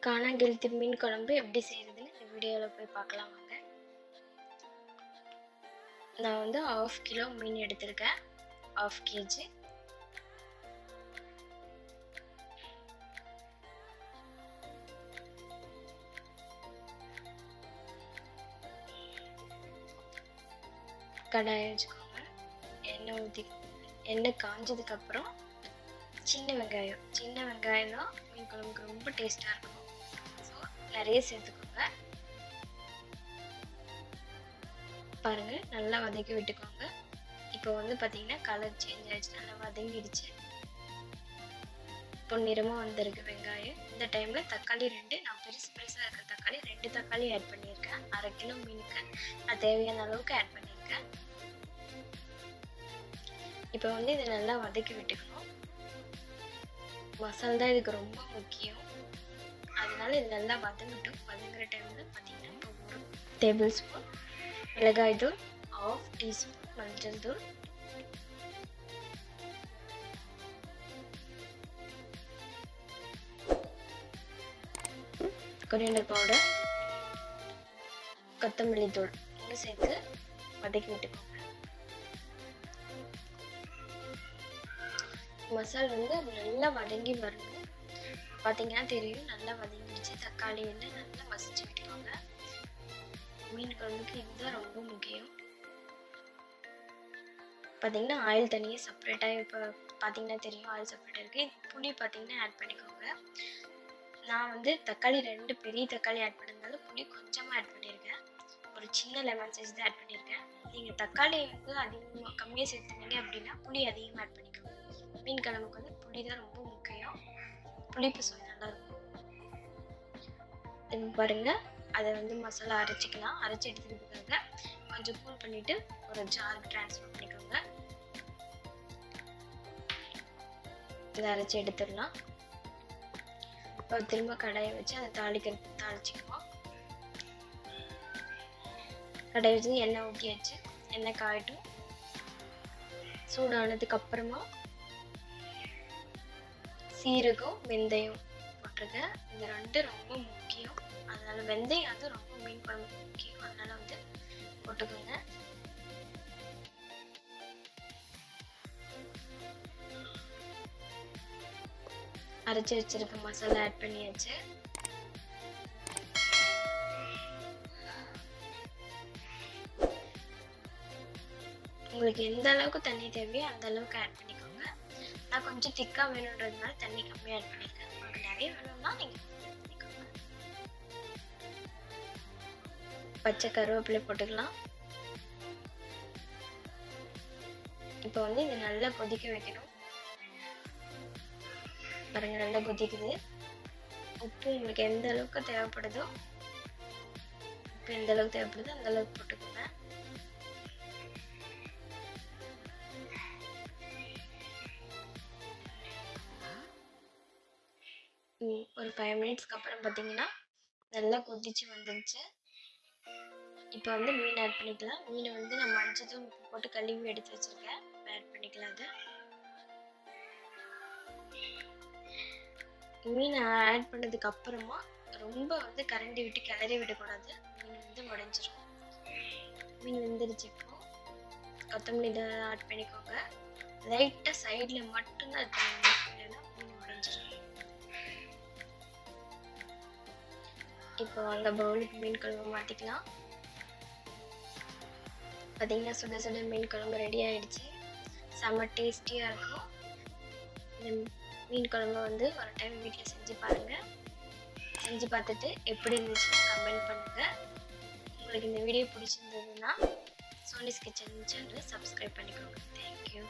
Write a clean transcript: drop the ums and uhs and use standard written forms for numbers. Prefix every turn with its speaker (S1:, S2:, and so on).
S1: கானாங்கெழுத்தி மீன் குழம்பு எப்படி செய்கிறதுன்னு இந்த வீடியோவில் போய் பார்க்கலாம் வாங்க. நான் வந்து 1/2 கிலோ மீன் எடுத்திருக்கேன், 1/2 kg. கடாயை வச்சுக்கோங்க, எண்ணெய் ஊற்றிக்கோங்க. எண்ணெய் காஞ்சதுக்கப்புறம் சின்ன வெங்காயம் தான் மீன் குழம்புக்கு ரொம்ப டேஸ்ட்டாக இருக்கும். ஸோ நிறைய சேர்த்துக்கோங்க. பாருங்கள், நல்லா வதக்கி விட்டுக்கோங்க. இப்போ வந்து பார்த்தீங்கன்னா கலர் சேஞ்ச் ஆகிடுச்சு, நல்லா வதங்கிடுச்சு, பொன்னிறமாக வந்திருக்கு வெங்காயம். இந்த டைமில் தக்காளி 2, நான் பெருசாக இருக்கிற தக்காளி 2 தக்காளி ஆட் பண்ணியிருக்கேன். 1/2 கிலோ மீனுக்கு நான் தேவையான அளவுக்கு ஆட் பண்ணியிருக்கேன். இப்போ வந்து இதை நல்லா வதக்கி விட்டுக்கணும். மசாலா தான் இதுக்கு ரொம்ப முக்கியம், அதனால இது நல்லா வதங்கட்டும். வதங்குற டைமில் பார்த்தீங்கன்னா இப்போ 1 டேபிள் ஸ்பூன் மிளகாய் தூள், 1/2 டீஸ்பூன் மஞ்சள் தூள், கொரியாண்டர் பவுடர், கொத்தமல்லி தூள் சேர்த்து வதக்கி விட்டுக்கோங்க. மசாலா வந்து அது நல்லா வதங்கி வரணும். பார்த்தீங்கன்னா தெரியும், நல்லா வதங்கிடுச்சு. தக்காளி வந்து நல்லா மசிச்சு விட்டுக்கோங்க. மீன் குழம்புக்கு இதுதான் ரொம்ப முக்கியம். பார்த்தீங்கன்னா ஆயில் தனியாக செப்பரேட்டாக இப்போ பார்த்தீங்கன்னா தெரியும், ஆயில் செப்பரேட்டாக இருக்குது. புளி பார்த்தீங்கன்னா ஆட் பண்ணிக்கோங்க. நான் வந்து தக்காளி 2 பெரிய தக்காளி ஆட் பண்ணதுனால புளி கொஞ்சமாக ஆட் பண்ணியிருக்கேன். ஒரு சின்ன லெமன் சைஸ் தான் ஆட் பண்ணியிருக்கேன். நீங்கள் தக்காளி வந்து அதிகமாக கம்மியாக சேர்த்துனீங்க அப்படின்னா புளி அதிகமாக ஆட் பண்ணிக்கோங்க. மீன் குழம்புக்கு வந்து புளி தான் ரொம்ப முக்கியம், புளிப்பு சுவை நல்லாயிருக்கும். பாருங்கள், அதை வந்து மசாலா அரைச்சிக்கலாம். அரைச்சி எடுத்துக்கிறதுக்காக கொஞ்சம் கூல் பண்ணிவிட்டு ஒரு ஜாருக்கு ட்ரான்ஸ்ஃபர் பண்ணிக்கோங்க. இதை அரைச்சி எடுத்துடலாம். இப்போ திரும்ப கடாயை வச்சு அதை தாளிச்சிக்குவோம். கடாயை வச்சு எண்ணெய் ஊற்றியாச்சு. எண்ணெய் காயட்டும். சூடானதுக்கு அப்புறமா சீரகம், வெந்தயம் போட்டிருக்கேன். இது 2 ரொம்ப முக்கியம், அதனால வெந்தயம் வந்து ரொம்ப மீன் குழம்பு முக்கியம், அதனால வந்து போட்டுக்கோங்க. அரைச்சி வச்சிருக்க மசாலா ஆட் பண்ணியாச்சு. உங்களுக்கு எந்த அளவுக்கு தண்ணி தேவையோ அந்த அளவுக்கு ஆட் பண்ணிக்கோங்க. நான் கொஞ்சம் திக்காக வேணுன்றதுனால தண்ணி கம்மியாக ஆட் பண்ணியிருக்கேன். உங்களுக்கு நிறைய வேணும்னா நீங்கள் பண்ணிக்கோங்க. பச்சை கருவேப்பிலை போட்டுக்கலாம். இப்போ வந்து இது நல்லா கொதிக்க வைக்கணும். பாருங்க, நல்லா கொதிக்குது. உப்பு உங்களுக்கு எந்த அளவுக்கு தேவைப்படுதோ, உப்பு எந்த அளவுக்கு தேவைப்படுதோ அந்த அளவுக்கு போட்டுக்கோங்க. ஒரு 5 மினிட்ஸ்க்கு அப்புறம் பார்த்தீங்கன்னா நல்லா கொதிச்சு வந்துருச்சு. இப்போ வந்து மீன் ஆட் பண்ணிக்கலாம். மீனை வந்து நான் மஞ்சள் உப்பு போட்டு கழுவி எடுத்து வச்சிருக்கேன், ஆட் பண்ணிக்கலாம். அது மீனை ஆட் பண்ணதுக்கு அப்புறமா ரொம்ப வந்து கரண்டி விட்டு கிளறி விடக்கூடாது, மீன் வந்து உடைஞ்சிரும். மீன் வெந்துருச்சு. இப்போ கொத்தமல்லி இதை ஆட் பண்ணிக்கோங்க. லைட்டாக சைடில் மட்டும்தான் ஆட் பண்ணணும், இல்லைன்னா மீன் உடைஞ்சிரும். இப்போ அந்த பவுலுக்கு மீன் குழம்பு மாற்றிக்கலாம். பார்த்தீங்கன்னா சுட சுட மீன் குழம்பு ரெடி ஆகிடுச்சு. செம்ம டேஸ்டியாக இருக்கும். இந்த மீன் குழம்பு வந்து ஒரு டைம் வீட்டில் செஞ்சு பாருங்கள். செஞ்சு பார்த்துட்டு எப்படி இருந்துச்சுன்னு கமெண்ட் பண்ணுங்கள். உங்களுக்கு இந்த வீடியோ பிடிச்சிருந்ததுன்னா சோனிஸ் கிச்சன் சேனலை சப்ஸ்கிரைப் பண்ணிக்கோங்க. தேங்க்யூ.